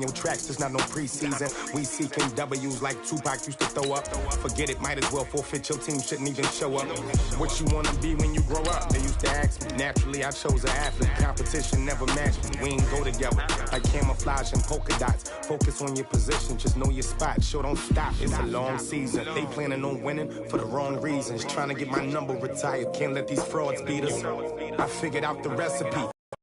your tracks, there's not no preseason. We seeking W's like Tupac used to throw up. Forget it, might as well forfeit, your team shouldn't even show up. What you wanna be when you grow up? They used to ask me. Naturally, I chose an athlete. Competition never matched me. We ain't go together like camouflage and polka dots. Focus on your position, just know your spot. Sure, don't stop, it's a long season. They planning on winning for the wrong reasons. Trying to get my number retired, can't let these frauds beat us. I figured out the recipe.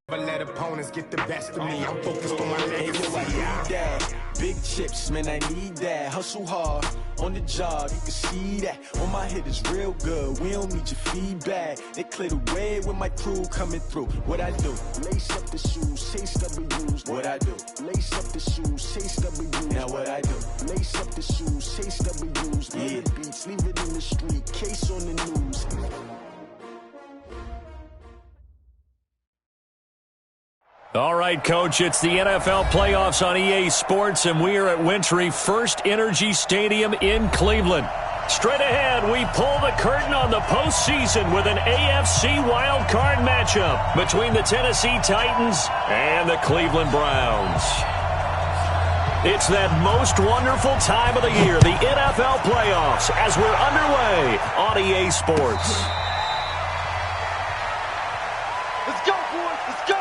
But let opponents get the best of me. I'm focused on my legacy. I need that. Big chips, man, I need that. Hustle hard on the job, you can see that. On my head is real good. We don't need your feedback. They clear the way with my crew coming through. What I do? Lace up the shoes, chase W's. What I do? Lace up the shoes, chase W's. Now what I do? Lace up the shoes, chase W's. Yeah, beats, leave it in the street. Case on the news. All right, Coach, it's the NFL playoffs on EA Sports, and we are at Wintry First Energy Stadium in Cleveland. Straight ahead, we pull the curtain on the postseason with an AFC wildcard matchup between the Tennessee Titans and the Cleveland Browns. It's that most wonderful time of the year, the NFL playoffs, as we're underway on EA Sports. Let's go, boys, let's go!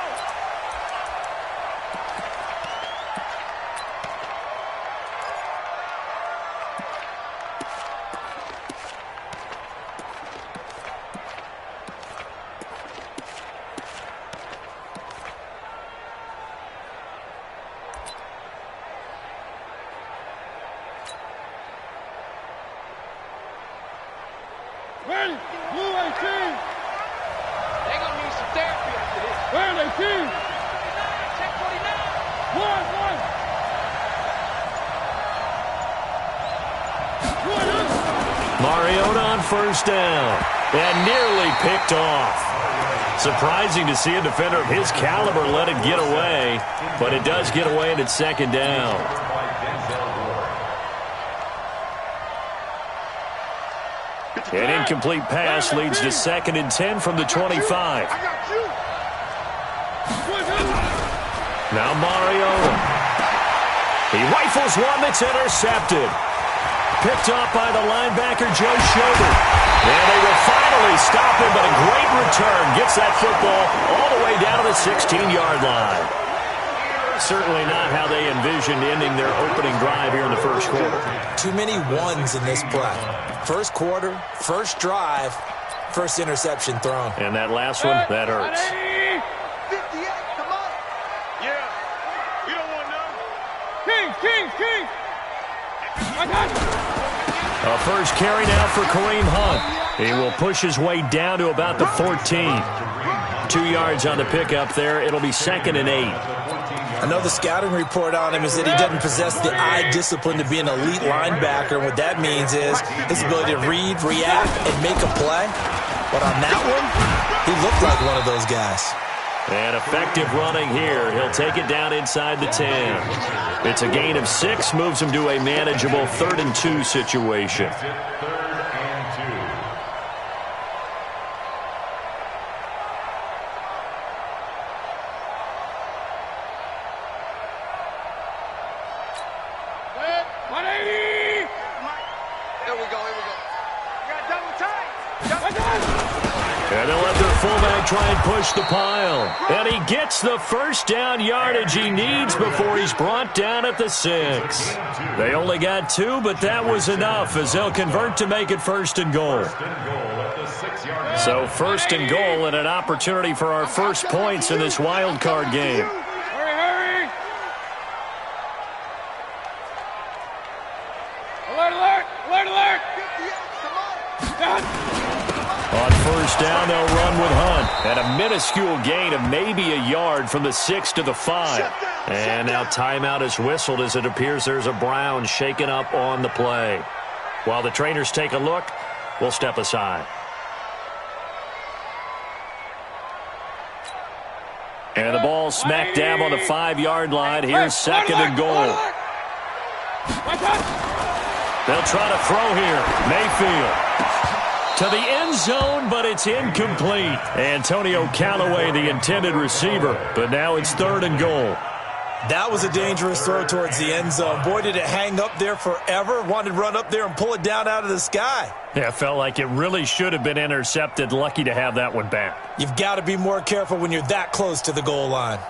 Ready? Blue 18. They're going to need some therapy after this. Red 18. Check 49. One. Mariota on first down and nearly picked off. Surprising to see a defender of his caliber let it get away, but it does get away and it's second down. An incomplete pass leads to 2nd and 10 from the 25. Now Mariota. He rifles one that's intercepted. Picked off by the linebacker, Joe Schobert. And they will finally stop him, but a great return. Gets that football all the way down to the 16-yard line. Certainly not how they envisioned ending their opening drive here in the first quarter. Too many ones in this play. First quarter, first drive, first interception thrown. And that last one, that hurts. 58, come on. Yeah, we don't want none. King. I got it. A first carry now for Kareem Hunt. He will push his way down to about the 14. 2 yards on the pickup there. It'll be 2nd and 8. I know the scouting report on him is that he doesn't possess the eye discipline to be an elite linebacker. And what that means is his ability to read, react, and make a play. But on that one, he looked like one of those guys. And effective running here. He'll take it down inside the 10. It's a gain of 6, moves him to a manageable 3rd and 2 situation. Here we go. You got double time. And they'll let their fullback try and push the pile. And he gets the first down yardage he needs before he's brought down at the 6. They only got 2, but that was enough as they'll convert to make it 1st and goal. So 1st and goal and an opportunity for our first points in this wild card game. Hurry. Alert. On first down, they'll run with Hunt. And a minuscule gain of maybe a yard from the 6 to the 5. And now timeout is whistled as it appears there's a Brown shaken up on the play. While the trainers take a look, we'll step aside. And the ball smack dab on the 5-yard line. Here's 2nd and goal. They'll try to throw here. Mayfield to the end zone, but it's incomplete. Antonio Callaway, the intended receiver, but now it's 3rd and goal. That was a dangerous throw towards the end zone. Boy, did it hang up there forever. Wanted to run up there and pull it down out of the sky. Yeah, it felt like it really should have been intercepted. Lucky to have that one back. You've got to be more careful when you're that close to the goal line.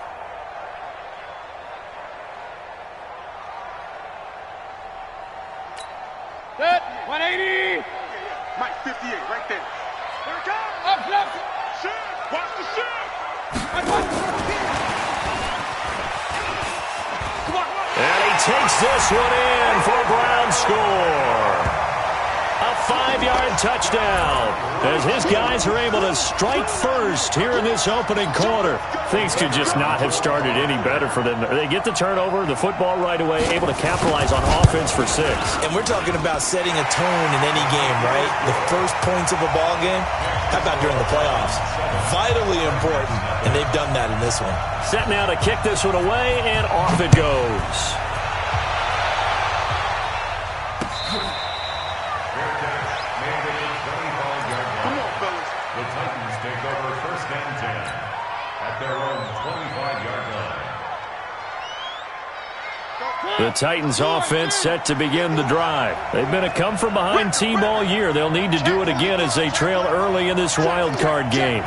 Set, 180. Mike, 58, right there. Here it comes. Up, left. Shoot. Watch the shoot. And he takes this one in for a Brown score. A 5-yard touchdown as his guys are able to strike first here in this opening quarter. Things could just not have started any better for them. They get the turnover, the football right away, able to capitalize on offense for 6. And we're talking about setting a tone in any game, right? The first points of a ball game. How about during the playoffs? Vitally important, and they've done that in this one. Set now to kick this one away, and off it goes. The Titans take over first and 10 at their own 25-yard line. The Titans offense set to begin the drive. They've been a come-from-behind team all year. They'll need to do it again as they trail early in this wild card game.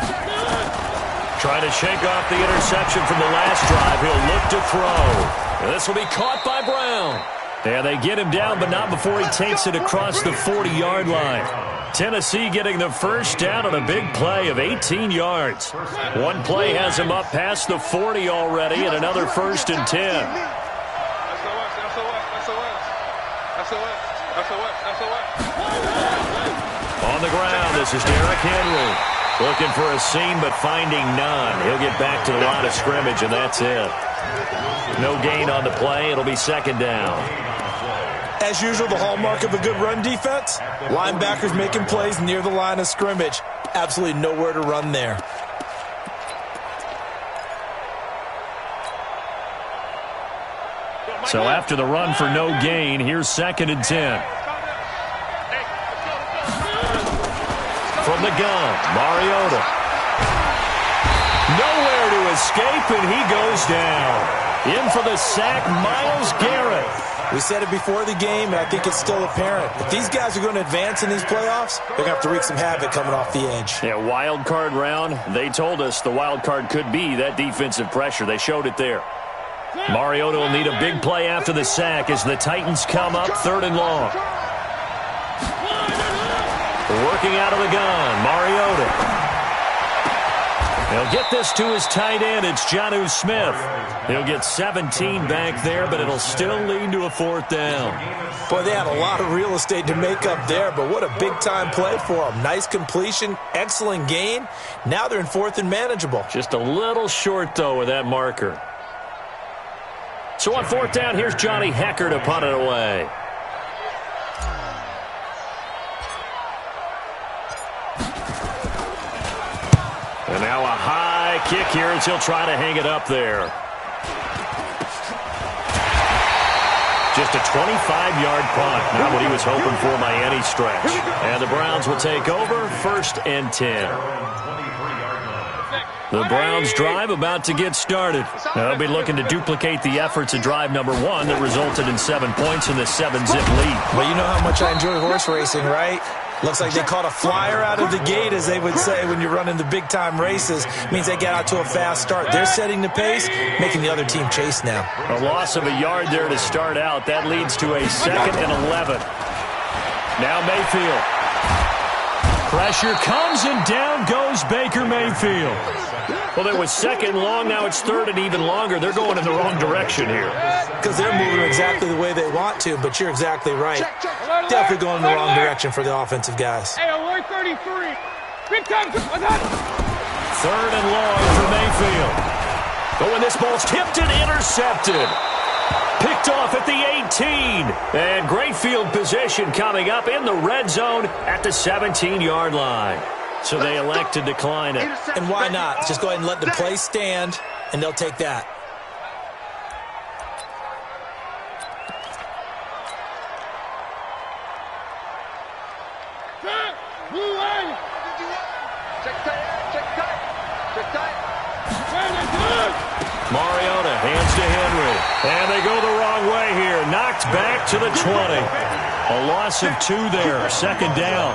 Trying to shake off the interception from the last drive. He'll look to throw. This will be caught by Brown. Yeah, they get him down, but not before he takes it across the 40-yard line. Tennessee getting the first down on a big play of 18 yards. One play has him up past the 40 already, and another first and 10. On the ground, this is Derrick Henry. Looking for a seam, but finding none. He'll get back to the line of scrimmage, and that's it. No gain on the play. It'll be second down. As usual, the hallmark of a good run defense, linebackers making plays near the line of scrimmage. Absolutely nowhere to run there. So after the run for no gain, here's second and 10. From the gun, Mariota. Nowhere to escape, and he goes down. In for the sack, Myles Garrett. We said it before the game, and I think it's still apparent. If these guys are going to advance in these playoffs, they're going to have to wreak some havoc coming off the edge. Yeah, wild card round. They told us the wild card could be that defensive pressure. They showed it there. Mariota will need a big play after the sack as the Titans come up 3rd and long. Working out of the gun, Mariota. He'll get this to his tight end. It's Jonnu Smith. He'll get 17 back there, but it'll still lead to a 4th down. Boy, they had a lot of real estate to make up there, but what a big-time play for them. Nice completion, excellent gain. Now they're in 4th and manageable. Just a little short, though, with that marker. So on 4th down, here's Johnny Hekker to punt it away. And now a high kick here as he'll try to hang it up there. Just a 25-yard punt. Not what he was hoping for by any stretch. And the Browns will take over 1st and 10. The Browns drive about to get started. They'll be looking to duplicate the efforts of drive number 1 that resulted in 7 points in the 7-zip lead. Well, you know how much I enjoy horse racing, right? Looks like they caught a flyer out of the gate, as they would say when you're running the big-time races. Means they get out to a fast start. They're setting the pace, making the other team chase now. A loss of a yard there to start out. That leads to a 2nd and 11. Now Mayfield. Pressure comes, and down goes Baker Mayfield. Well, it was 2nd long. Now it's 3rd and even longer. They're going in the wrong direction here. Because they're moving exactly the way they want to, but you're exactly right. Definitely going in the wrong direction for the offensive guys. Hey, alert 33. Big time. 3rd and long for Mayfield. But when this ball's tipped and intercepted. Picked off at the 18. And great field position coming up in the red zone at the 17-yard line. So they elect to decline it. And why not? Just go ahead and let the play stand, and they'll take that. Mariota hands to Henry. And they go the wrong way here. Knocked back to the 20. A loss of 2 there. Second down.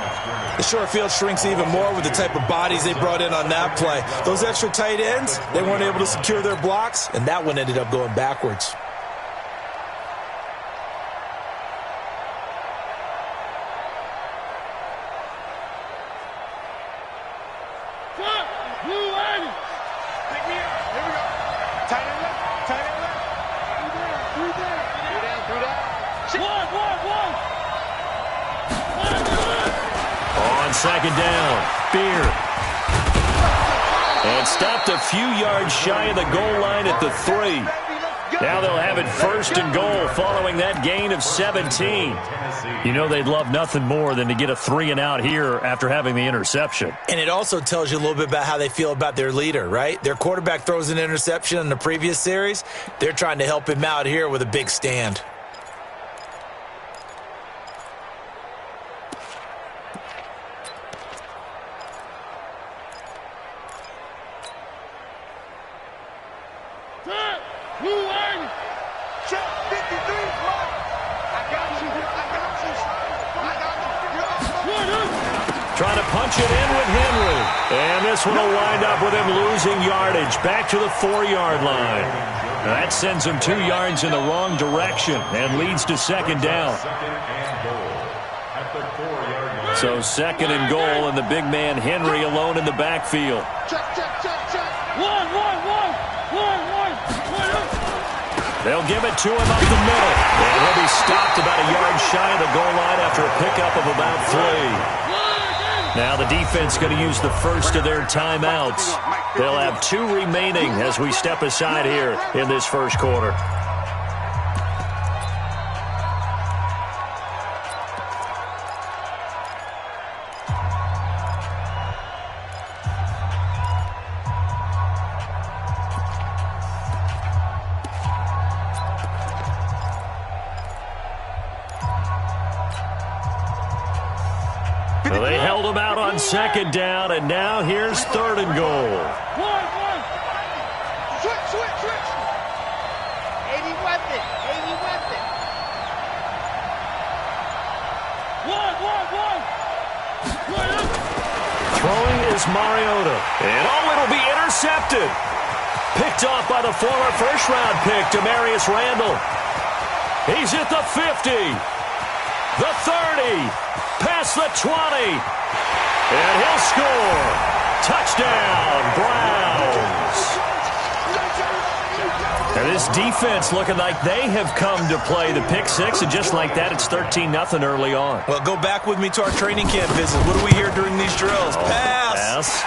The short field shrinks even more with the type of bodies they brought in on that play. Those extra tight ends, they weren't able to secure their blocks, and that one ended up going backwards. Second down, Beard. And stopped a few yards shy of the goal line at the 3. Now they'll have it first and goal following that gain of 17. You know they'd love nothing more than to get a 3-and-out here after having the interception. And it also tells you a little bit about how they feel about their leader, right? Their quarterback throws an interception in the previous series. They're trying to help him out here with a big stand. Trying to punch it in with Henry. And this one will wind up with him losing yardage back to the 4-yard line. Now that sends him 2 yards in the wrong direction and leads to second down. So second and goal, and the big man Henry alone in the backfield. They'll give it to him up the middle. And he'll be stopped about a yard shy of the goal line after a pickup of about 3. Now the defense going to use the first of their timeouts. They'll have 2 remaining as we step aside here in this first quarter. Well, they held him out on second down, and now here's third and goal. Switch. 80 weapon. Throwing is Mariota. And it'll be intercepted. Picked off by the former first-round pick, Demarius Randall. He's at the 50. The 30. Past the 20. And he'll score. Touchdown, Browns. And this defense looking like they have come to play the pick 6, and just like that, it's 13-0 early on. Well, go back with me to our training camp visit. What do we hear during these drills? Pass.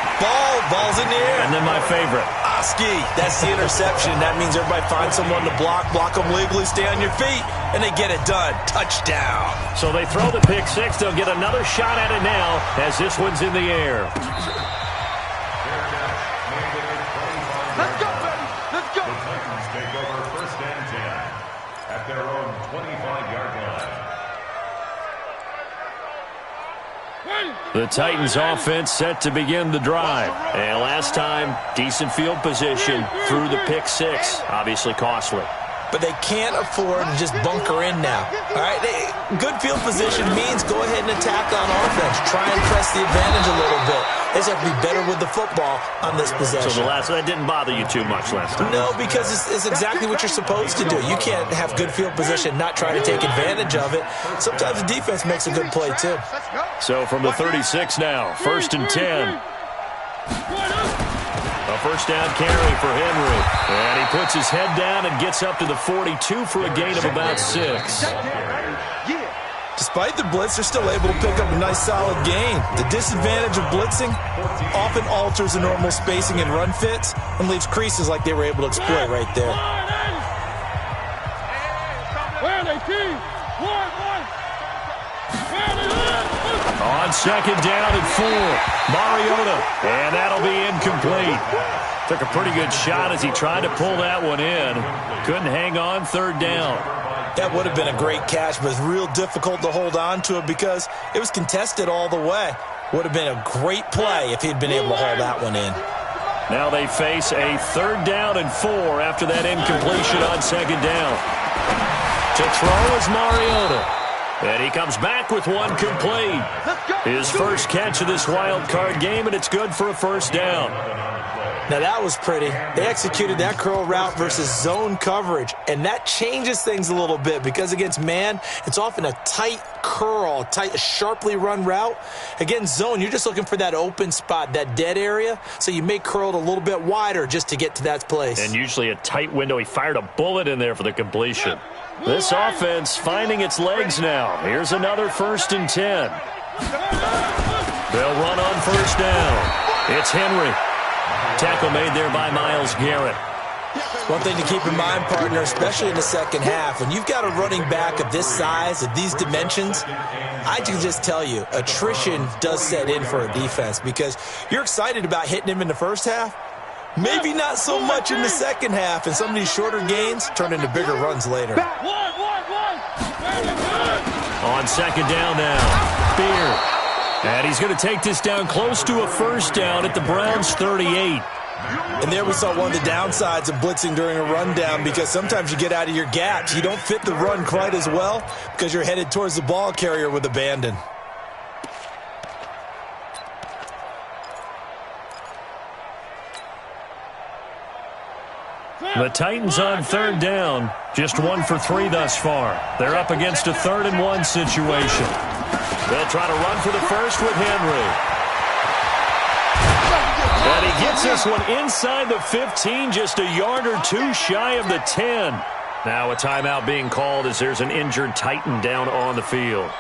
Ball's in the air. And then my favorite. Oski. That's the interception. That means everybody finds someone to block them legally, stay on your feet, and they get it done. Touchdown. So they throw the pick 6. They'll get another shot at it now as this one's in the air. Let's go, baby. Let's go. The Titans take over first and 10 at their own 25-yard line. The Titans offense set to begin the drive. And last time, decent field position through the pick 6. Obviously costly. But they can't afford to just bunker in now. All right, good field position means go ahead and attack on offense. Try and press the advantage a little bit. They just have to be better with the football on this possession. So that didn't bother you too much last time? No, because it's exactly what you're supposed to do. You can't have good field position, not try to take advantage of it. Sometimes the defense makes a good play, too. So from the 36 now, first and 10. A first down carry for Henry. And he puts his head down and gets up to the 42 for a gain of about 6. Despite the blitz, they're still able to pick up a nice solid gain. The disadvantage of blitzing often alters the normal spacing and run fits and leaves creases like they were able to exploit right there. On second down and 4, Mariota, and that'll be incomplete. Took a pretty good shot as he tried to pull that one in. Couldn't hang on third down. That would have been a great catch, but it's real difficult to hold on to it because it was contested all the way. Would have been a great play if he'd been able to haul that one in. Now they face a 3rd down and 4 after that incompletion on 2nd down. To throw is Mariota. And he comes back with one complete. His first catch of this wild card game, and it's good for a 1st down. Now that was pretty. They executed that curl route versus zone coverage, and that changes things a little bit because against man, it's often a tight curl, a sharply run route. Against zone, you're just looking for that open spot, that dead area, so you may curl it a little bit wider just to get to that place. And usually a tight window. He fired a bullet in there for the completion. This offense finding its legs now. Here's another 1st and 10. They'll run on 1st down. It's Henry. Tackle made there by Myles Garrett. One thing to keep in mind, partner, especially in the second half, when you've got a running back of this size, of these dimensions, I can just tell you, attrition does set in for a defense because you're excited about hitting him in the first half. Maybe not so much in the second half, and some of these shorter gains turn into bigger runs later. On 2nd down now, Beard. And he's going to take this down close to a 1st down at the Browns' 38. And there we saw one of the downsides of blitzing during a rundown because sometimes you get out of your gaps. You don't fit the run quite as well because you're headed towards the ball carrier with abandon. The Titans on 3rd down, just 1 for 3 thus far. They're up against a 3rd and 1 situation. They'll try to run for the first with Henry. And he gets this one inside the 15, just a yard or 2 shy of the 10. Now a timeout being called as there's an injured Titan down on the field.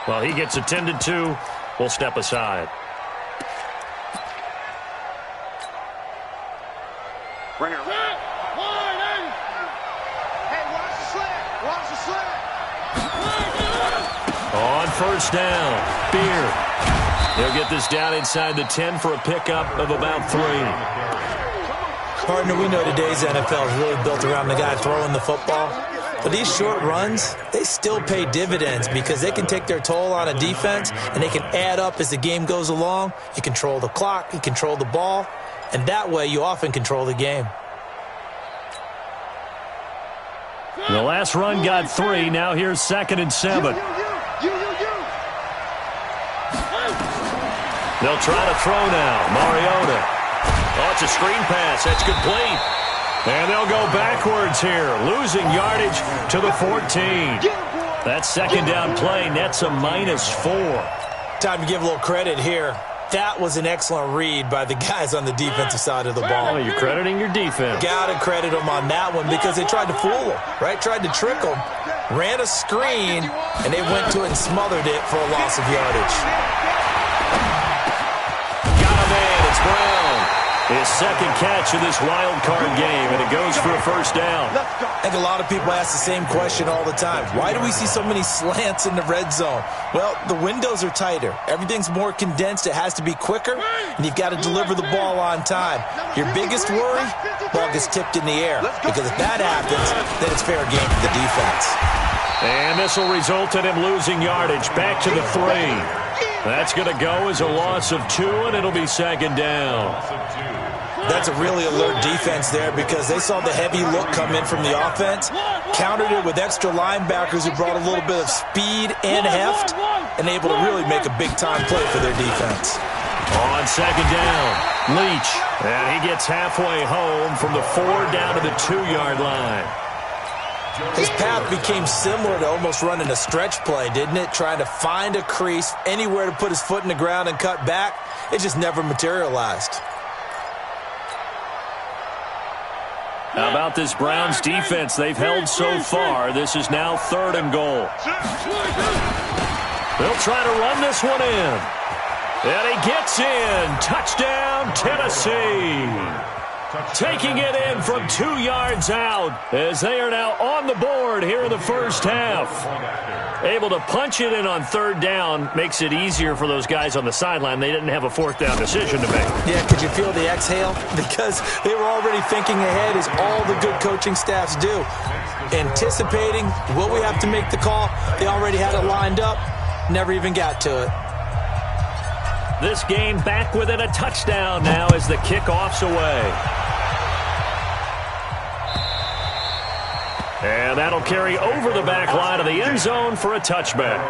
While he gets attended to, we'll step aside. Bring her. On 1st down, Beard. They'll get this down inside the 10 for a pickup of about 3. Partner, we know today's NFL is really built around the guy throwing the football. But these short runs, they still pay dividends because they can take their toll on a defense and they can add up as the game goes along. You control the clock, you control the ball, and that way you often control the game. The last run got 3. Now here's 2nd and 7. They'll try to throw now. Mariota. Oh, it's a screen pass. That's complete. And they'll go backwards here, losing yardage to the 14. That 2nd down play nets a -4. Time to give a little credit here. That was an excellent read by the guys on the defensive side of the ball. Oh, you're crediting your defense. Got to credit them on that one because they tried to fool them, right? Tried to trick them, ran a screen, and they went to it and smothered it for a loss of yardage. Got a man. It's Brown. His 2nd catch of this wild card game, and it goes for a 1st down. I think a lot of people ask the same question all the time. Why do we see so many slants in the red zone? Well, the windows are tighter. Everything's more condensed. It has to be quicker, and you've got to deliver the ball on time. Your biggest worry, ball gets tipped in the air, because if that happens, then it's fair game for the defense. And this will result in him losing yardage back to the 3. That's going to go as a loss of 2, and it'll be 2nd down. That's a really alert defense there because they saw the heavy look come in from the offense, countered it with extra linebackers who brought a little bit of speed and heft, and able to really make a big-time play for their defense. On 2nd down, Leach. And he gets halfway home from the 4 down to the 2-yard line. His path became similar to almost running a stretch play, didn't it? Trying to find a crease, anywhere to put his foot in the ground and cut back. It just never materialized. How about this Browns defense they've held so far? This is now 3rd and goal. They'll try to run this one in. And he gets in. Touchdown, Tennessee. Taking it in from 2 yards out as they are now on the board here in the first half. Able to punch it in on 3rd down makes it easier for those guys on the sideline. They didn't have a 4th down decision to make. Yeah, could you feel the exhale? Because they were already thinking ahead, as all the good coaching staffs do. Anticipating, will we have to make the call? They already had it lined up, never even got to it. This game back within a touchdown now as the kickoff's away. And that'll carry over the back line of the end zone for a touchback.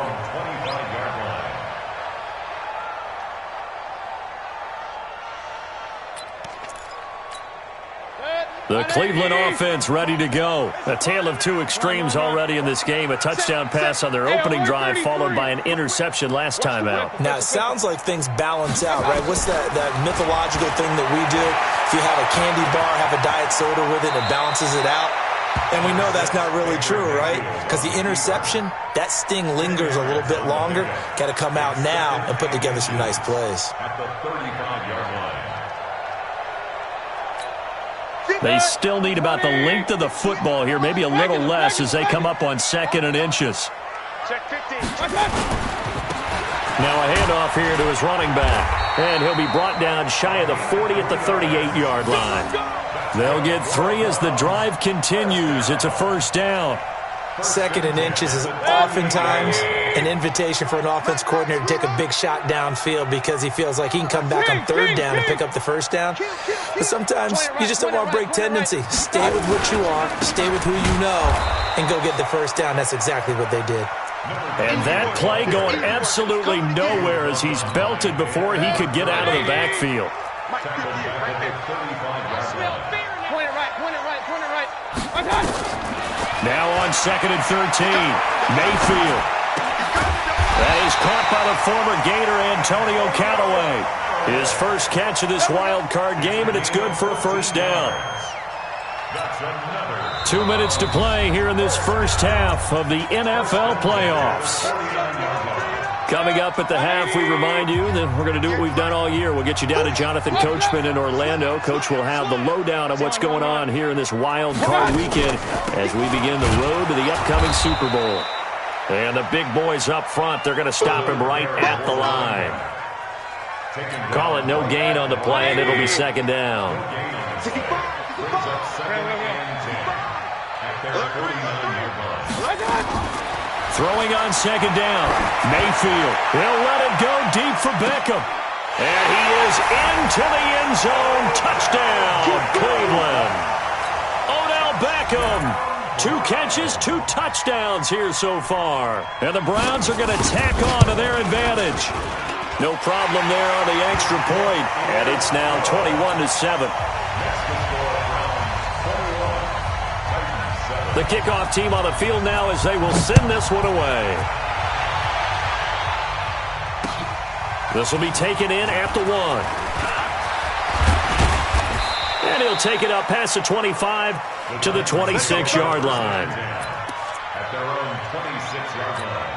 The Cleveland offense ready to go. A tale of two extremes already in this game. A touchdown pass on their opening drive followed by an interception last time out. Now, it sounds like things balance out, right? What's that mythological thing that we do? If you have a candy bar, have a diet soda with it, and it balances it out. And we know that's not really true, right? Because the interception, that sting lingers a little bit longer. Got to come out now and put together some nice plays. At the 35-yard line. They still need about the length of the football here, maybe a little less as they come up on 2nd and inches. Check 15. Now a handoff here to his running back. And he'll be brought down shy of the 40 at the 38-yard line. They'll get 3 as the drive continues. It's a first down. 2nd and inches is oftentimes an invitation for an offense coordinator to take a big shot downfield because he feels like he can come back on 3rd down and pick up the first down. But sometimes you just don't want to break tendency. Stay with what you are, stay with who you know, and go get the first down. That's exactly what they did. And that play going absolutely nowhere as he's belted before he could get out of the backfield. Point it right. I got it. Now on 2nd and 13, Mayfield. That is caught by the former Gator Antonio Callaway. His first catch of this wild card game, and it's good for a first down. 2 minutes to play here in this first half of the NFL playoffs. Coming up at the half, we remind you that we're going to do what we've done all year. We'll get you down to Jonathan Coachman in Orlando. Coach will have the lowdown of what's going on here in this wild card weekend as we begin the road to the upcoming Super Bowl. And the big boys up front, they're going to stop him right at the line. Call it no gain on the play, and it'll be 2nd down. Throwing on 2nd down. Mayfield. He'll let it go deep for Beckham. And he is into the end zone. Touchdown, Cleveland. Odell Beckham. 2 catches, 2 touchdowns here so far. And the Browns are going to tack on to their advantage. No problem there on the extra point. And it's now 21-7. The kickoff team on the field now as they will send this one away. This will be taken in at the 1. And he'll take it up past the 25 to the 26-yard line. At their own 26-yard line.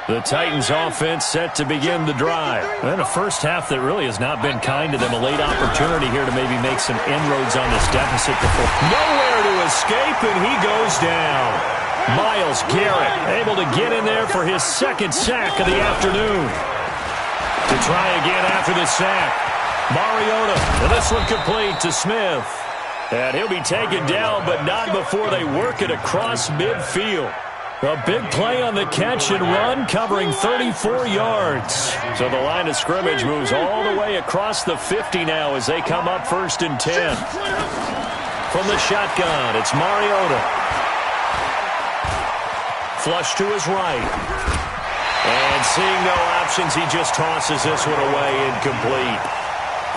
The Titans offense set to begin the drive. And a first half that really has not been kind to them. A late opportunity here to maybe make some inroads on this deficit before. Nowhere to escape, and he goes down. Myles Garrett able to get in there for his 2nd sack of the afternoon. To try again after the sack. Mariota, and this one complete to Smith. And he'll be taken down, but not before they work it across midfield. A big play on the catch and run, covering 34 yards. So the line of scrimmage moves all the way across the 50 now as they come up 1st and 10. From the shotgun, it's Mariota. Flush to his right. And seeing no options, he just tosses this one away, incomplete.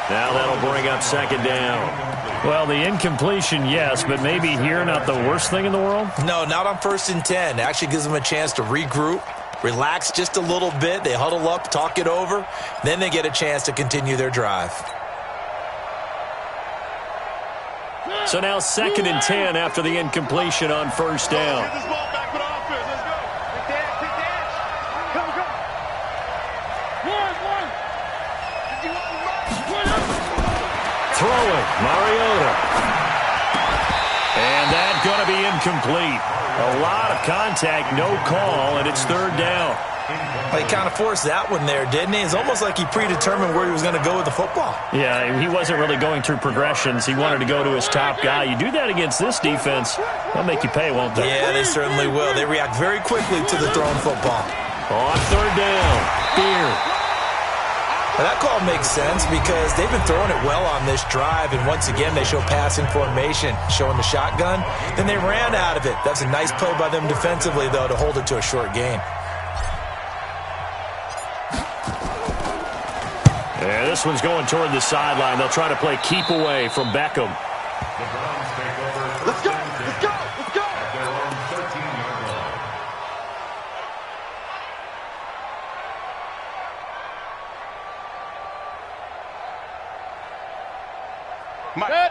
Now that'll bring up 2nd down. Well, the incompletion, yes, but maybe here not the worst thing in the world? No, not on 1st and 10. It actually gives them a chance to regroup, relax just a little bit. They huddle up, talk it over. Then they get a chance to continue their drive. So now 2nd and 10 after the incompletion on 1st down. Throwing, Mariota. And that's going to be incomplete. A lot of contact, no call, and it's 3rd down. Well, he kind of forced that one there, didn't he? It's almost like he predetermined where he was going to go with the football. Yeah, he wasn't really going through progressions. He wanted to go to his top guy. You do that against this defense, they'll make you pay, won't they? Yeah, they certainly will. They react very quickly to the thrown football. On third down, Beard. Well, that call makes sense because they've been throwing it well on this drive, and once again, they show passing formation, showing the shotgun. Then they ran out of it. That's a nice play by them defensively, though, to hold it to a short gain. Yeah, this one's going toward the sideline. They'll try to play keep away from Beckham. The Browns take over. Let's go! Let's go! Let's go! At their own 13-yard line.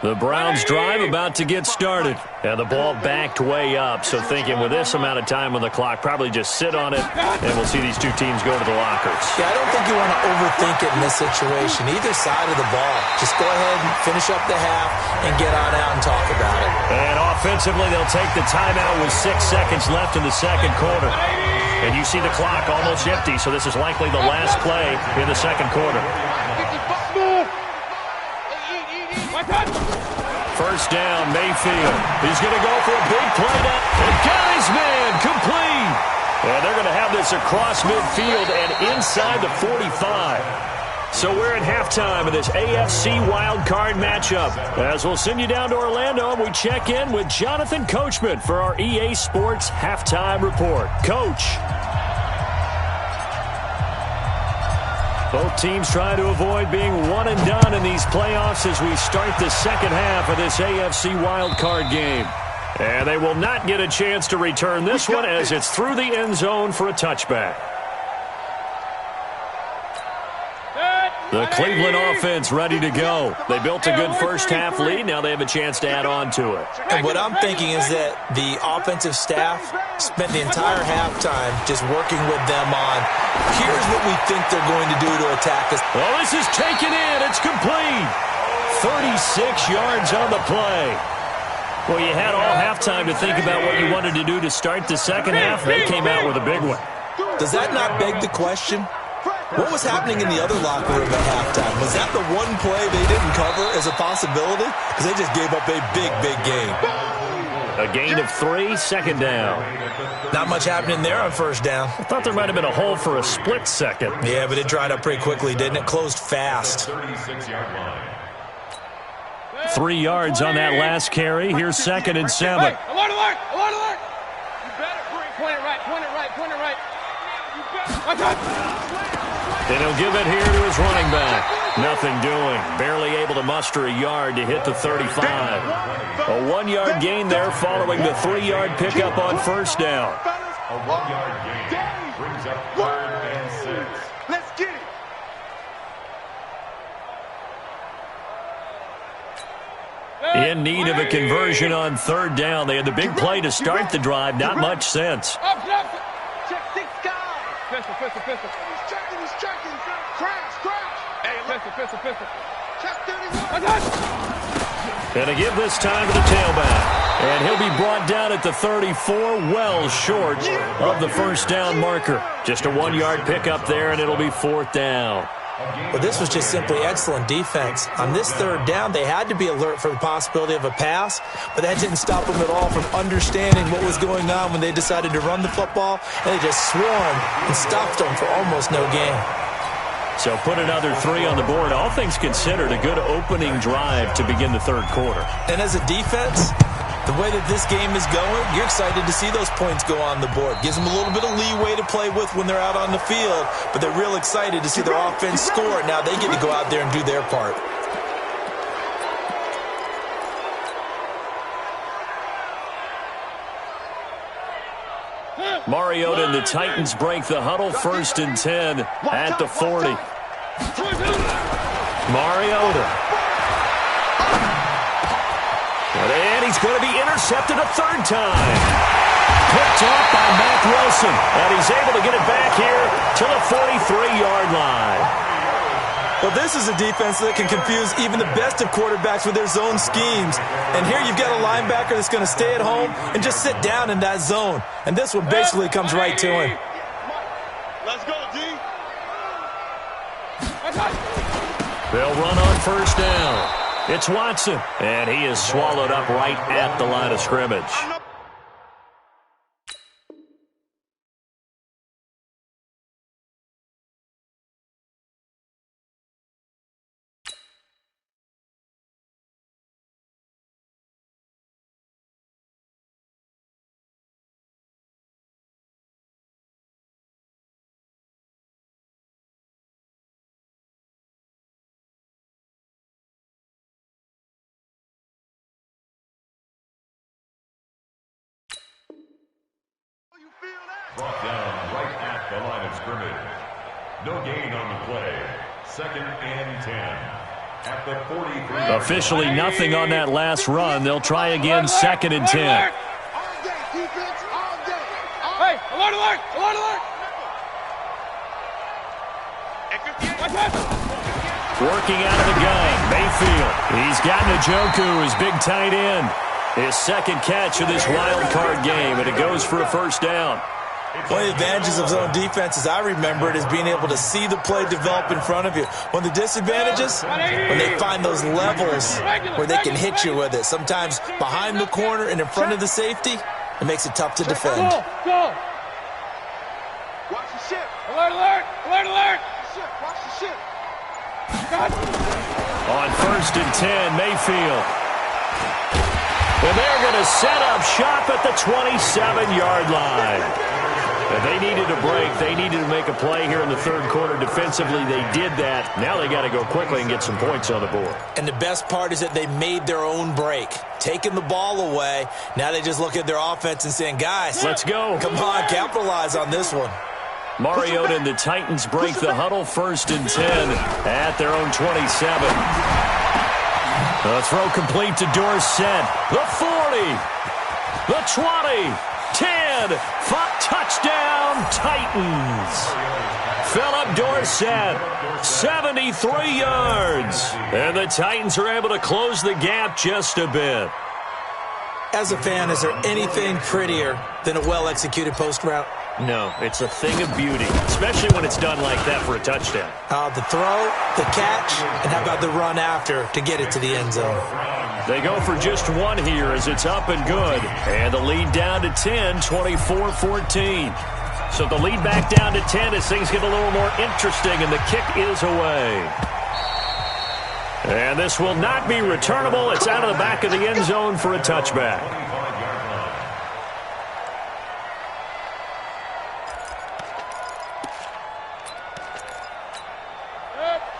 The Browns drive about to get started. And the ball backed way up, so thinking with this amount of time on the clock, probably just sit on it, and we'll see these two teams go to the lockers. Yeah, I don't think you want to overthink it in this situation. Either side of the ball. Just go ahead and finish up the half and get on out and talk about it. And offensively, they'll take the timeout with 6 seconds left in the second quarter. And you see the clock almost empty, so this is likely the last play in the second quarter. First down, Mayfield. He's going to go for a big play now. And got his man complete. And they're going to have this across midfield and inside the 45. So we're at halftime of this AFC wildcard matchup. As we'll send you down to Orlando, and we check in with Jonathan Coachman for our EA Sports Halftime Report. Coach. Both teams trying to avoid being one and done in these playoffs as we start the second half of this AFC wildcard game. And they will not get a chance to return this one as it's through the end zone for a touchback. The Cleveland offense ready to go. They built a good first half lead. Now they have a chance to add on to it. And what I'm thinking is that the offensive staff spent the entire halftime just working with them on, here's what we think they're going to do to attack us. Well, this is taken in. It's complete. 36 yards on the play. Well, you had all halftime to think about what you wanted to do to start the second half. They came out with a big one. Does that not beg the question? What was happening in the other locker room at halftime? Was that the one play they didn't cover as a possibility? Because they just gave up a big, big gain. A gain of 3, second down. Not much happening there on first down. I thought there might have been a hole for a split second. Yeah, but it dried up pretty quickly, didn't it? Closed fast. 3 yards on that last carry. Here's 2nd and 7. Alert, alert, alert, alert. You better point it right, point it right, point it right. You better. And he'll give it here to his running back. Nothing doing. Barely able to muster a yard to hit the 35. A 1-yard gain there following the 3-yard pickup on first down. A 1-yard gain brings up 3rd and 6. Let's get it. In need of a conversion on third down. They had the big play to start the drive. Not much sense. Check 6 guys. Pistol, pistol, pistol. He's checking. Crash, crash. Hey, pistol, pistol, pistol. Check 31. And to give this time to the tailback. And he'll be brought down at the 34, well short of the first down marker. Just a 1-yard pickup there, and it'll be 4th down. Well, this was just simply excellent defense. On this third down, they had to be alert for the possibility of a pass, but that didn't stop them at all from understanding what was going on when they decided to run the football, and they just swarmed and stopped them for almost no gain. So put another 3 on the board. All things considered, a good opening drive to begin the third quarter. And as a defense, the way that this game is going, you're excited to see those points go on the board. Gives them a little bit of leeway to play with when they're out on the field, but they're real excited to see their offense score. Now they get to go out there and do their part. Mariota and the Titans break the huddle, 1st and 10 at the 40. Mariota. And he's going to be intercepted a 3rd time. Picked up by Mack Wilson. And he's able to get it back here to the 43-yard line. Well, this is a defense that can confuse even the best of quarterbacks with their zone schemes. And here you've got a linebacker that's going to stay at home and just sit down in that zone. And this one basically comes right to him. They'll run on first down. It's Watson, and he is swallowed up right at the line of scrimmage. Brought down right at the line of scrimmage. No gain on the play. 2nd and 10. At the 43. Officially nothing on that last run. They'll try again 2nd and 10. All day, defense, all day. Hey, alert, alert, alert, alert. Working out of the gun, Mayfield. He's got Njoku, his big tight end. His 2nd catch of this wild card game, and it goes for a first down. One of the advantages of zone defense, as I remember it, is being able to see the play develop in front of you. One of the disadvantages, when they find those levels where they can hit you with it. Sometimes behind the corner and in front of the safety, it makes it tough to defend. Go. Watch the ship. Alert, alert, alert, alert. Watch the ship. On 1st and 10, Mayfield. And they're going to set up shop at the 27-yard line. If they needed a break, they needed to make a play here in the 3rd quarter. Defensively, they did that. Now they got to go quickly and get some points on the board. And the best part is that they made their own break, taking the ball away. Now they just look at their offense and saying, guys, let's go. Come on, capitalize on this one. Mariota and the Titans break the huddle 1st and 10 at their own 27. The throw complete to Dorsett. The 40. The 20. 10. 5. Touchdown, Titans. Philip Dorsett, 73 yards. And the Titans are able to close the gap just a bit. As a fan, is there anything prettier than a well-executed post route? No, it's a thing of beauty, especially when it's done like that for a touchdown. The throw, the catch, and how about the run after to get it to the end zone? They go for just one here as it's up and good. And the lead down to 10, 24-14. So the lead back down to 10 as things get a little more interesting, and the kick is away. And this will not be returnable. It's out of the back of the end zone for a touchback.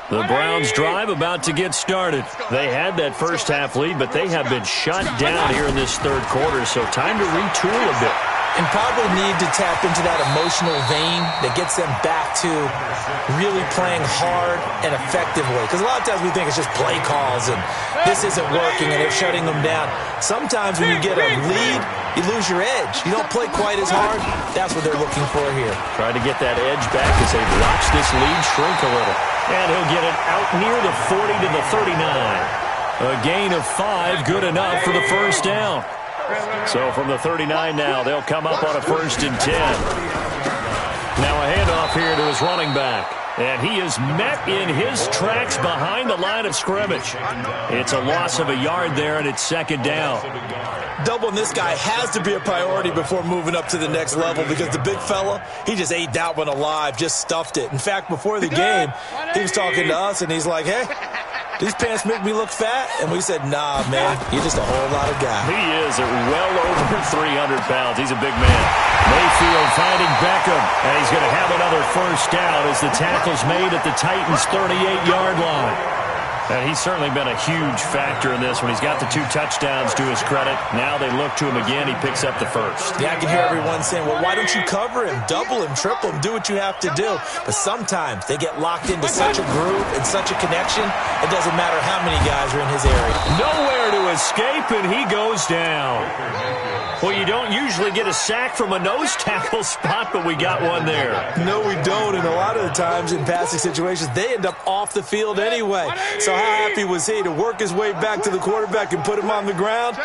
The Browns drive about to get started. They had that first half lead, but they have been shut down here in this 3rd quarter, so time to retool a bit. And probably need to tap into that emotional vein that gets them back to really playing hard and effectively. Because a lot of times we think it's just play calls and this isn't working and it's shutting them down. Sometimes when you get a lead, you lose your edge. You don't play quite as hard. That's what they're looking for here. Trying to get that edge back as they watch this lead shrink a little. And he'll get it out near the 40 to the 39. A gain of 5, good enough for the first down. So from the 39 now, they'll come up on a 1st and 10. Now a handoff here to his running back. And he is met in his tracks behind the line of scrimmage. It's a loss of a yard there, and it's 2nd down. Doubling this guy has to be a priority before moving up to the next level because the big fella, he just ate that one alive, just stuffed it. In fact, before the game, he was talking to us, and he's like, hey, these pants make me look fat? And we said, nah, man, you're just a whole lot of guy. He is at well over 300 pounds. He's a big man. Mayfield finding Beckham, and he's going to have another first down as the tackle's made at the Titans' 38-yard line. And he's certainly been a huge factor in this when he's got the 2 touchdowns to his credit. Now they look to him again. He picks up the first. Yeah, I can hear everyone saying, well, why don't you cover him, double him, triple him, do what you have to do. But sometimes they get locked into such a groove and such a connection, it doesn't matter how many guys are in his area. Nowhere to escape, and he goes down. Well, you don't usually get a sack from a nose tackle spot, but we got one there. No, we don't, and a lot of the times in passing situations, they end up off the field anyway. So how happy was he to work his way back to the quarterback and put him on the ground?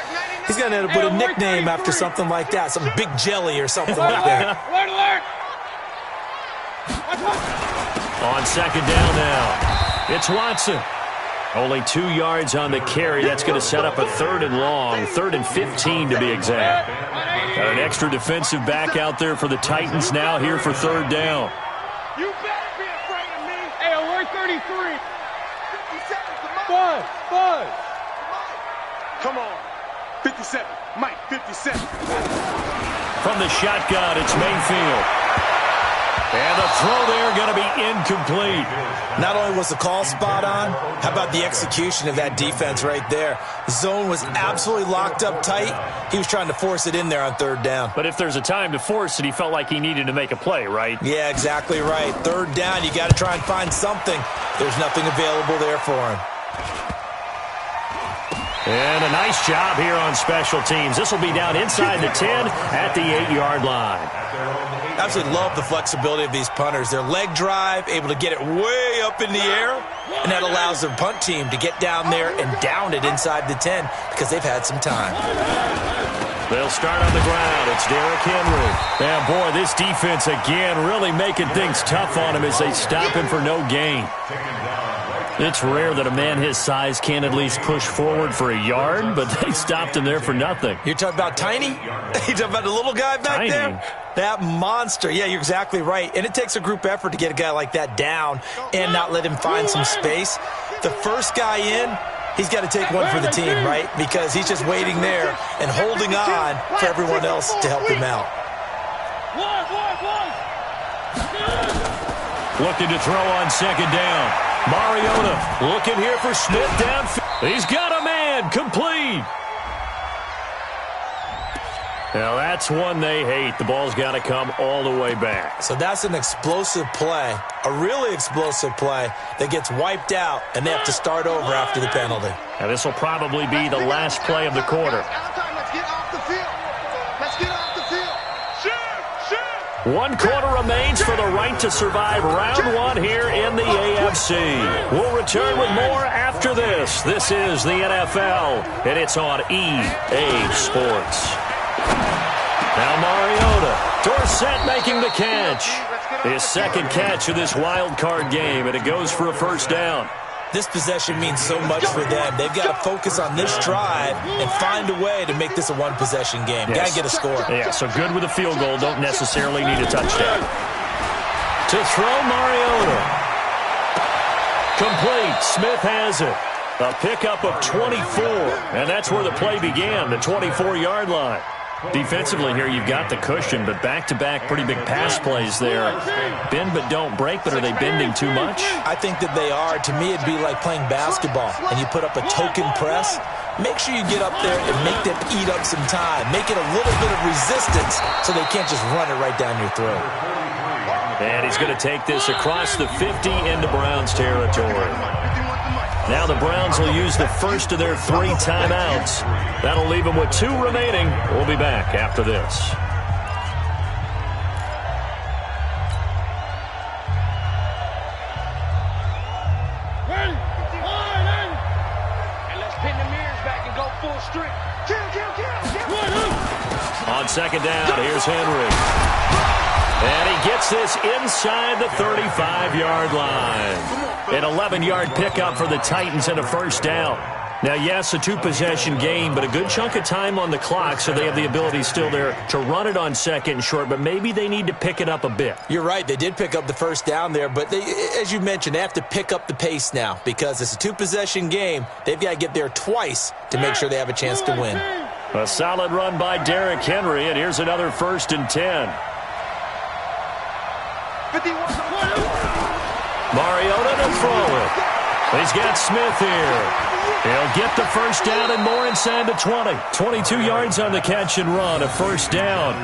He's going to end up with a nickname after something like that, some Big Jelly or something like that. On 2nd down now, it's Watson. Only 2 yards on the carry. That's going to set up a 3rd and long, 3rd and 15 to be exact. Got an extra defensive back out there for the Titans now here for 3rd down. You better be afraid of me. Hey, alert 33. 57, Buzz. Come on. 57. Mike, 57. From the shotgun, it's Mayfield. And the throw there going to be incomplete. Not only was the call spot on, how about the execution of that defense right there? The zone was absolutely locked up tight. He was trying to force it in there on 3rd down. But if there's a time to force it, he felt like he needed to make a play, right? Yeah, exactly right. 3rd down, you got to try and find something. There's nothing available there for him. And a nice job here on special teams. This will be down inside the 10 at the 8-yard line. Absolutely love the flexibility of these punters. Their leg drive, able to get it way up in the air, and that allows their punt team to get down there and down it inside the 10 because they've had some time. They'll start on the ground. It's Derrick Henry. And, boy, this defense, again, really making things tough on him as they stop him for no gain. It's rare that a man his size can at least push forward for a yard, but they stopped him there for nothing. You're talking about Tiny? You're talking about the little guy back Tiny. there? That monster. Yeah, you're exactly right. And it takes a group effort to get a guy like that down and not let him find some space. The first guy in, he's got to take one for the team, right? Because he's just waiting there and holding on for everyone else to help him out. Looking to throw on 2nd down. Mariota looking here for Smith downfield. He's got a man. Complete. Now that's one they hate. The ball's got to come all the way back. So that's an explosive play, a really explosive play that gets wiped out, and they have to start over after the penalty. Now this will probably be the last play of the quarter. Let's get off the field. Let's get off the field. 1 quarter remains for the right to survive round 1 here in the AFC. We'll return with more after this. This is the NFL, and it's on EA Sports. Now Mariota, Dorsett making the catch. His 2nd catch of this wild card game, and it goes for a 1st down. This possession means so much for them. They've got to focus on this drive and find a way to make this a 1-possession game. Got to get a score. Yeah, so good with a field goal. Don't necessarily need a touchdown. To throw, Mariota. Complete. Smith has it. A pickup of 24. And that's where the play began, the 24-yard line. Defensively here, you've got the cushion, but back-to-back pretty big pass plays there. Bend but don't break, but are they bending too much? I think that they are. To me, it'd be like playing basketball, and you put up a token press. Make sure you get up there and make them eat up some time. Make it a little bit of resistance so they can't just run it right down your throat. And he's going to take this across the 50 into Browns territory. Now the Browns will use the first of their 3 timeouts. That'll leave them with 2 remaining. We'll be back after this. Ready? And let's pin the mirrors back and go full strength. On 2nd down, here's Henry. And he gets this inside the 35-yard line. An 11-yard pickup for the Titans and a 1st down. Now, yes, a 2-possession game, but a good chunk of time on the clock, so they have the ability still there to run it on 2nd and short, but maybe they need to pick it up a bit. You're right. They did pick up the 1st down there, but they, as you mentioned, they have to pick up the pace now because it's a 2-possession game. They've got to get there twice to make sure they have a chance to win. A solid run by Derrick Henry, and here's another 1st and 10. Mariota to throw it. He's got Smith here. He'll get the 1st down and more inside the 20. 22 yards on the catch and run, a 1st down.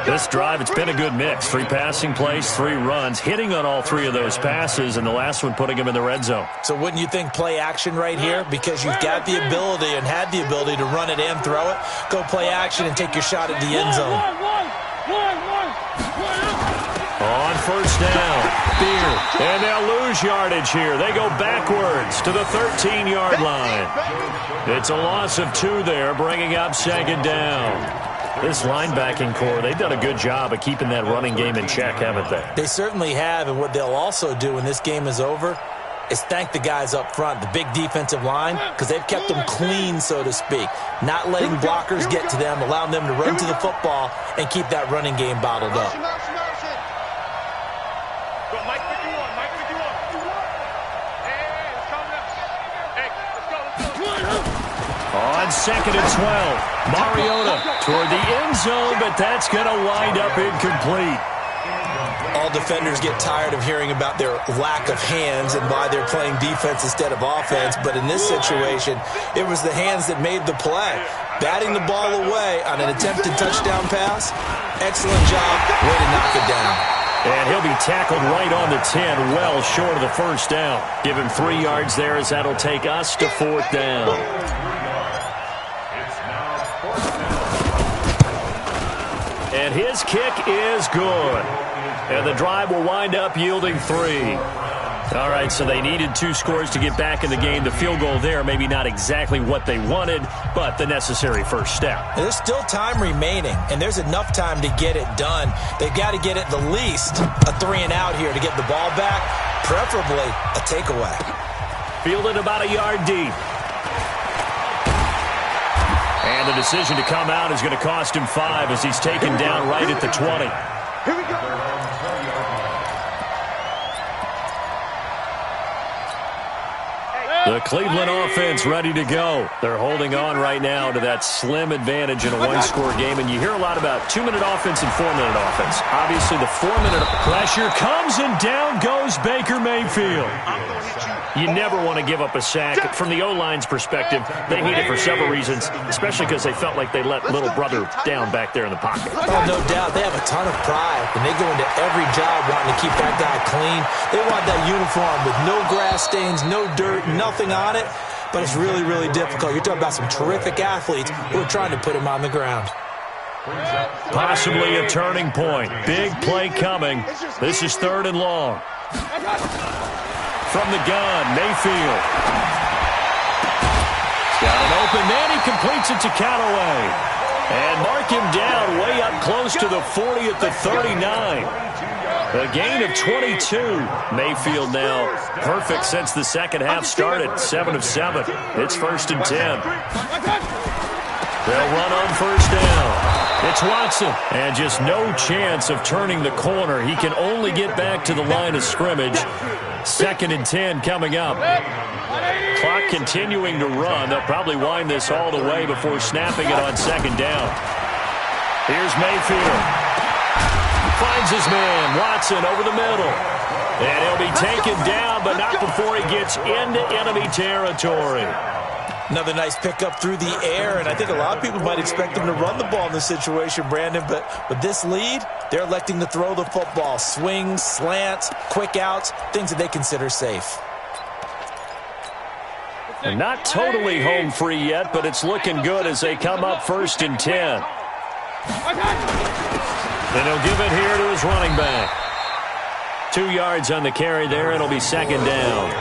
This drive, it's been a good mix. 3 passing plays, 3 runs, hitting on all 3 of those passes, and the last one putting him in the red zone. So wouldn't you think play action right here? Because you've got the ability and had the ability to run it and throw it. Go play action and take your shot at the end zone. On 1st down, Beer, and they'll lose yardage here. They go backwards to the 13-yard line. It's a loss of 2 there, bringing up 2nd down. This linebacking core, they've done a good job of keeping that running game in check, haven't they? They certainly have, and what they'll also do when this game is over, is thank the guys up front, the big defensive line, because they've kept them clean, so to speak. Not letting blockers get to them, allowing them to run to the football and keep that running game bottled up. On 2nd and 12, Mariota toward the end zone, but that's going to wind up incomplete. All defenders get tired of hearing about their lack of hands and why they're playing defense instead of offense, but in this situation, it was the hands that made the play. Batting the ball away on an attempted touchdown pass, excellent job, way to knock it down. And he'll be tackled right on the 10, well short of the first down. Give him 3 yards there as that'll take us to 4th down. And his kick is good. And the drive will wind up yielding 3. All right, so they needed 2 scores to get back in the game. The field goal there, maybe not exactly what they wanted, but the necessary first step. There's still time remaining, and there's enough time to get it done. They've got to get at the least a 3 and out here to get the ball back, preferably a takeaway. Fielded about a yard deep. And the decision to come out is going to cost him 5 as he's taken down right at the 20. Here we go. The Cleveland offense ready to go. They're holding on right now to that slim advantage in a 1-score game. And you hear a lot about 2-minute offense and 4-minute offense. Obviously, the 4-minute pressure comes and down goes Baker Mayfield. You never want to give up a sack. From the O-line's perspective, they hate it for several reasons, especially because they felt like they let little brother down back there in the pocket. Oh, no doubt. They have a ton of pride, and they go into every job wanting to keep that guy clean. They want that uniform with no grass stains, no dirt, nothing on it, but it's really, really difficult. You're talking about some terrific athletes who are trying to put him on the ground. Possibly a turning point. Big play coming. This is 3rd and long. From the gun, Mayfield. He's got an open man. He completes it to Callaway. And mark him down way up close to the 40 at the 39. A gain of 22. Mayfield now perfect since the second half started. 7 of 7. It's 1st and 10. They'll run on 1st down. It's Watson. And just no chance of turning the corner. He can only get back to the line of scrimmage. 2nd and 10 coming up. Clock continuing to run. They'll probably wind this all the way before snapping it on 2nd down. Here's Mayfield. Finds his man, Watson, over the middle. And he'll be taken down, but not before he gets into enemy territory. Another nice pickup through the air, and I think a lot of people might expect him to run the ball in this situation, Brandon, but with this lead, they're electing to throw the football. Swings, slants, quick outs, things that they consider safe. And not totally home free yet, but it's looking good as they come up 1st and 10. And he'll give it here to his running back. 2 yards on the carry there, and it'll be 2nd down.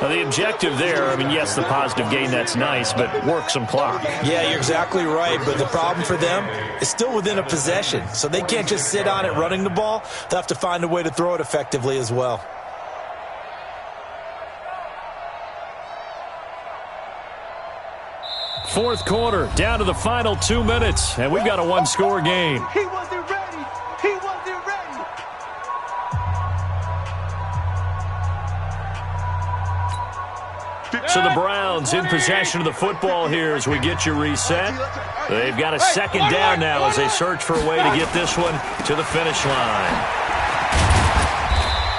Now, the objective there, I mean, yes, the positive gain, that's nice, but work some clock. Yeah, you're exactly right, but the problem for them is still within a possession, so they can't just sit on it running the ball. They'll have to find a way to throw it effectively as well. Fourth quarter, down to the final 2 minutes, and we've got a 1-score game. He wasn't ready. He wasn't ready. So the Browns in possession of the football here as we get you reset. They've got a 2nd down now as they search for a way to get this one to the finish line.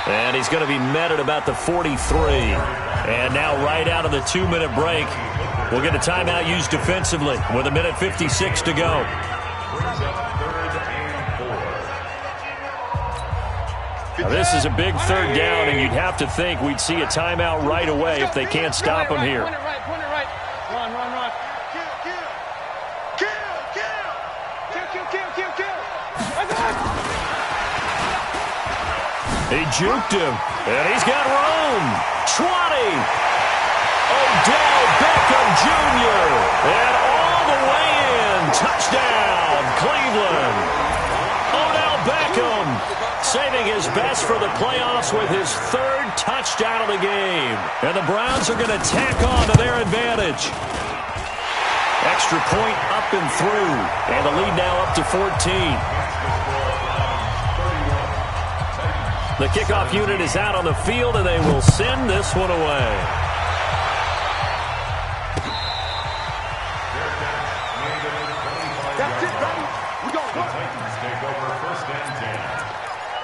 And he's going to be met at about the 43. And now right out of the 2-minute break, we'll get a timeout used defensively with 1:56 to go. Now this is a big 3rd down, and you'd have to think we'd see a timeout right away if they can't stop him here. Point it right. Run. Kill. He juked him, and he's got room. 20. Odell Beckham Jr. And all the way in. Touchdown, Cleveland. Odell Beckham saving his best for the playoffs with his third touchdown of the game. And the Browns are going to tack on to their advantage. Extra point up and through. And the lead now up to 14. The kickoff unit is out on the field, and they will send this one away. That's it, baby. We got The Titans take over 1st and 10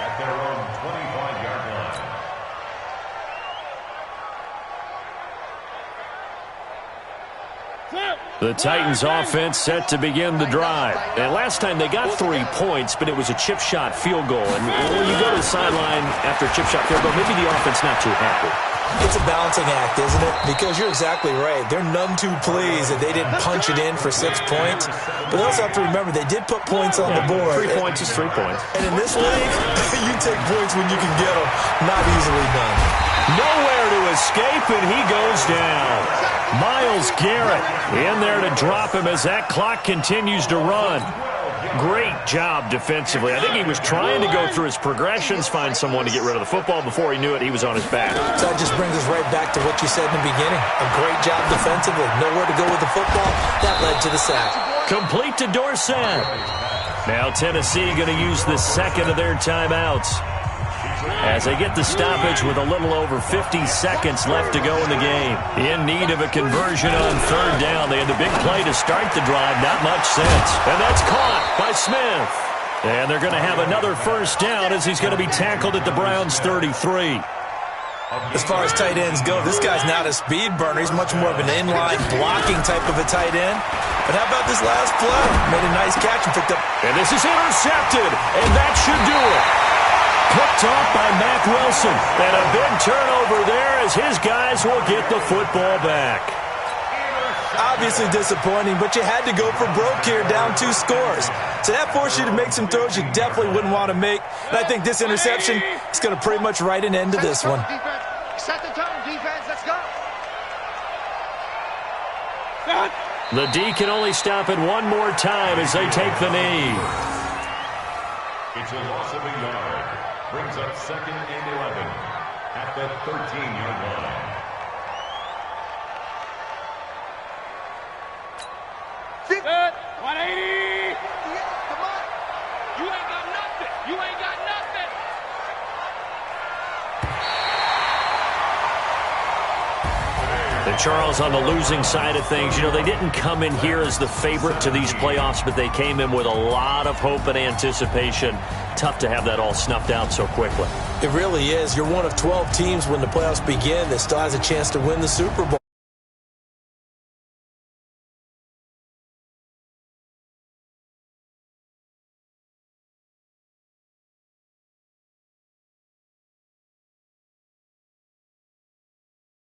at their own 25-yard line. The Titans offense set to begin the drive. And last time they got 3 points, but it was a chip shot field goal. And when you go to the sideline after a chip shot field goal, maybe the offense not too happy. It's a balancing act, isn't it? Because you're exactly right. They're none too pleased that they didn't punch it in for 6 points. But they also have to remember they did put points on the board. 3 points is 3 points. And in this league, you take points when you can get them. Not easily done. Nowhere to escape, and he goes down. Myles Garrett in there to drop him as that clock continues to run. Great job defensively. I think he was trying to go through his progressions, find someone to get rid of the football. Before he knew it, he was on his back. So that just brings us right back to what you said in the beginning. A great job defensively. Nowhere to go with the football. That led to the sack. Complete to Dorsett. Now Tennessee going to use the second of their timeouts as they get the stoppage with a little over 50 seconds left to go in the game. In need of a conversion on 3rd down. They had the big play to start the drive. Not much sense. And that's caught by Smith. And they're going to have another 1st down as he's going to be tackled at the Browns' 33. As far as tight ends go, this guy's not a speed burner. He's much more of an inline blocking type of a tight end. But how about this last play? Made a nice catch and picked up. And this is intercepted. And that should do it. Picked off by Mack Wilson. And a big turnover there as his guys will get the football back. Obviously disappointing, but you had to go for broke here, down 2 scores. So that forced you to make some throws you definitely wouldn't want to make. And I think this interception is going to pretty much write an end to this one. Set the tone, defense. Let's go. The D can only stop it one more time as they take the knee. It's a loss of a yard. Brings up 2nd and 11 at the 13-yard line. Set. 180. Come on. You ain't got nothing. You ain't got nothing. The Charles on the losing side of things. You know, they didn't come in here as the favorite to these playoffs, but they came in with a lot of hope and anticipation. Tough to have that all snuffed out so quickly. It really is. You're one of 12 teams when the playoffs begin that still has a chance to win the Super Bowl.